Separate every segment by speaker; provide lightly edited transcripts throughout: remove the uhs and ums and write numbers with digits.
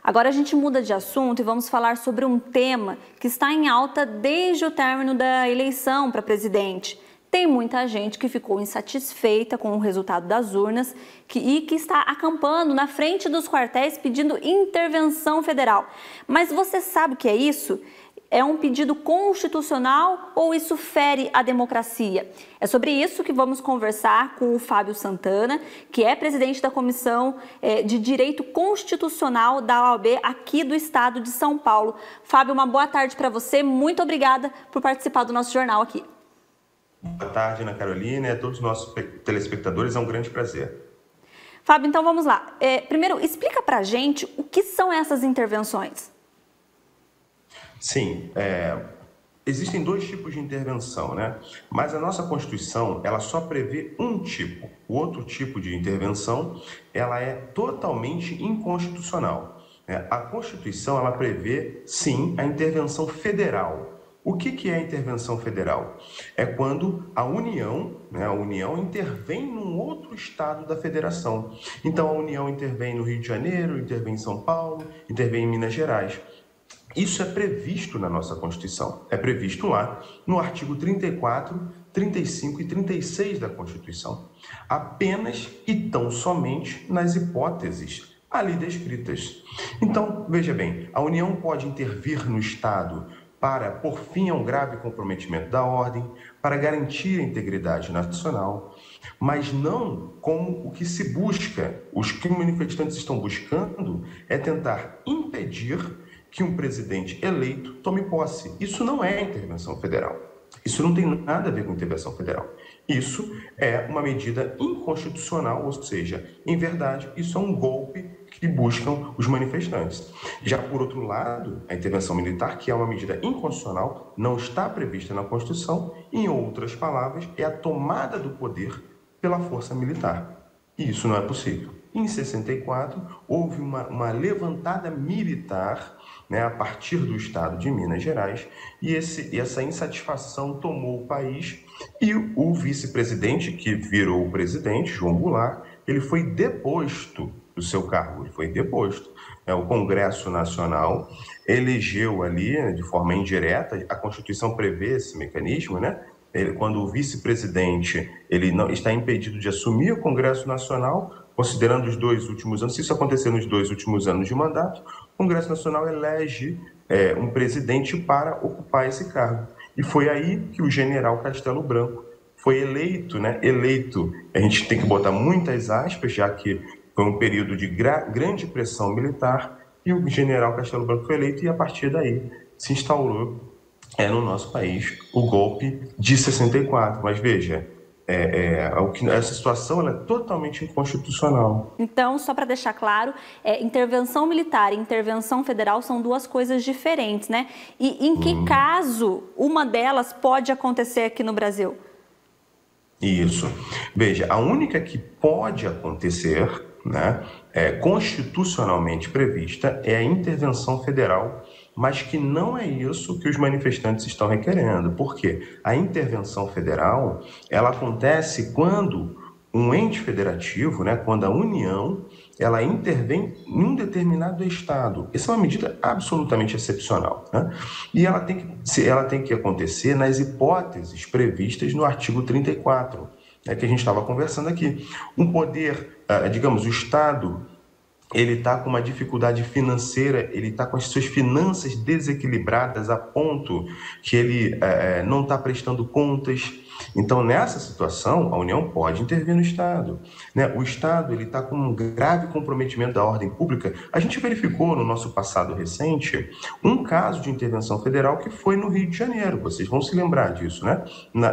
Speaker 1: Agora a gente muda de assunto e vamos falar sobre um tema que está em alta desde o término da eleição para presidente. Tem muita gente que ficou insatisfeita com o resultado das urnas e que está acampando na frente dos quartéis pedindo intervenção federal. Mas você sabe o que é isso? É um pedido constitucional ou isso fere a democracia? É sobre isso que vamos conversar com o Fábio Santana, que é presidente da Comissão de Direito Constitucional da OAB aqui do estado de São Paulo. Fábio, uma boa tarde para você. Muito obrigada por participar do nosso jornal aqui.
Speaker 2: Boa tarde, Ana Carolina, e a todos os nossos telespectadores. É um grande prazer.
Speaker 1: Fábio, então vamos lá. Primeiro, explica para a gente o que são essas intervenções.
Speaker 2: Sim, existem dois tipos de intervenção, né? Mas a nossa Constituição, ela só prevê um tipo. O outro tipo de intervenção, ela é totalmente inconstitucional. A Constituição, ela prevê, sim, a intervenção federal. O que é a intervenção federal? É quando a União intervém num outro estado da federação. Então, a União intervém no Rio de Janeiro, intervém em São Paulo, intervém em Minas Gerais. Isso é previsto na nossa Constituição, é previsto lá no artigo 34, 35 e 36 da Constituição, apenas e tão somente nas hipóteses ali descritas. Então, veja bem, a União pode intervir no Estado para pôr fim a um grave comprometimento da ordem, para garantir a integridade nacional, mas não como o que se busca, os que os manifestantes estão buscando é tentar impedir que um presidente eleito tome posse. Isso não é intervenção federal. Isso não tem nada a ver com intervenção federal. Isso é uma medida inconstitucional, ou seja, em verdade, isso é um golpe que buscam os manifestantes. Já por outro lado, a intervenção militar, que é uma medida inconstitucional, não está prevista na Constituição, em outras palavras, é a tomada do poder pela força militar. E isso não é possível. Em 64, houve uma levantada militar, a partir do estado de Minas Gerais, e essa insatisfação tomou o país e o vice-presidente, que virou o presidente, João Goulart, ele foi deposto do seu cargo, ele foi deposto. O Congresso Nacional elegeu ali, de forma indireta, a Constituição prevê esse mecanismo, quando o vice-presidente ele não está impedido de assumir o Congresso Nacional, considerando os 2 últimos anos, se isso acontecer nos 2 últimos anos de mandato, o Congresso Nacional elege um presidente para ocupar esse cargo. E foi aí que o general Castelo Branco foi eleito, eleito, a gente tem que botar muitas aspas, já que foi um período de grande pressão militar, e o general Castelo Branco foi eleito, e a partir daí se instaurou no nosso país o golpe de 64. Mas veja, essa situação ela é totalmente inconstitucional.
Speaker 1: Então, só para deixar claro, intervenção militar e intervenção federal são duas coisas diferentes, né? E em que caso uma delas pode acontecer aqui no Brasil?
Speaker 2: Isso. Veja, a única que pode acontecer, constitucionalmente prevista, é a intervenção federal, mas que não é isso que os manifestantes estão requerendo. Por quê? A intervenção federal, ela acontece quando um ente federativo, quando a União, ela intervém em um determinado estado. Essa é uma medida absolutamente excepcional, E ela tem que acontecer nas hipóteses previstas no artigo 34, que a gente estava conversando aqui. Um poder, digamos, o Estado, ele está com uma dificuldade financeira, ele está com as suas finanças desequilibradas a ponto que ele não está prestando contas. Então, nessa situação, a União pode intervir no Estado. O Estado está com um grave comprometimento da ordem pública. A gente verificou no nosso passado recente um caso de intervenção federal que foi no Rio de Janeiro. Vocês vão se lembrar disso,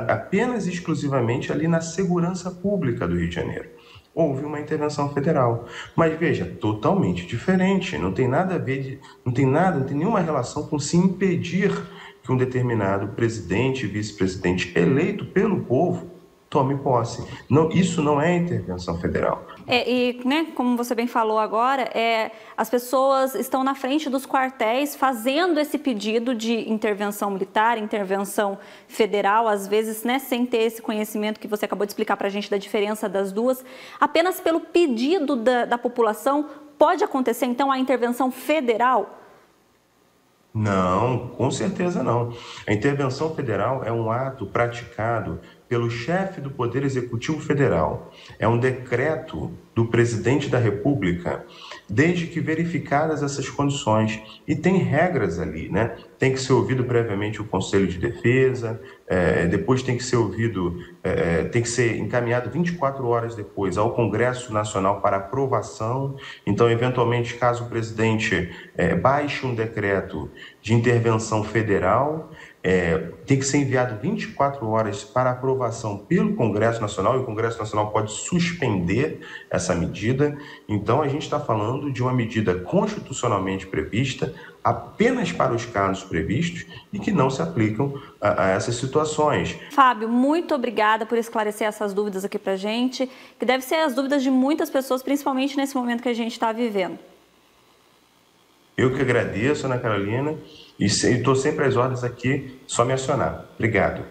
Speaker 2: apenas e exclusivamente ali na segurança pública do Rio de Janeiro. Houve uma intervenção federal. Mas veja, totalmente diferente. Não tem nada a ver, não tem nenhuma relação com se impedir que um determinado presidente, vice-presidente eleito pelo povo tome posse. Não, isso não é intervenção federal.
Speaker 1: Como você bem falou agora, as pessoas estão na frente dos quartéis fazendo esse pedido de intervenção militar, intervenção federal, às vezes sem ter esse conhecimento que você acabou de explicar para a gente da diferença das duas, apenas pelo pedido da população. pode acontecer, então, a intervenção federal?
Speaker 2: Não, com certeza não. A intervenção federal é um ato praticado pelo chefe do Poder Executivo Federal. É um decreto do presidente da República, desde que verificadas essas condições. E tem regras ali, né? Tem que ser ouvido previamente o Conselho de Defesa, depois tem que ser ouvido, tem que ser encaminhado 24 horas depois ao Congresso Nacional para aprovação. Então, eventualmente, caso o presidente baixe um decreto de intervenção federal, tem que ser enviado 24 horas para aprovação pelo Congresso Nacional, e o Congresso Nacional pode suspender essa medida. Então, a gente está falando de uma medida constitucionalmente prevista apenas para os casos previstos e que não se aplicam a essas situações.
Speaker 1: Fábio, muito obrigada por esclarecer essas dúvidas aqui para a gente, que deve ser as dúvidas de muitas pessoas, principalmente nesse momento que a gente está vivendo.
Speaker 2: Eu que agradeço, Ana Carolina, e estou sempre às ordens aqui, só me acionar. Obrigado.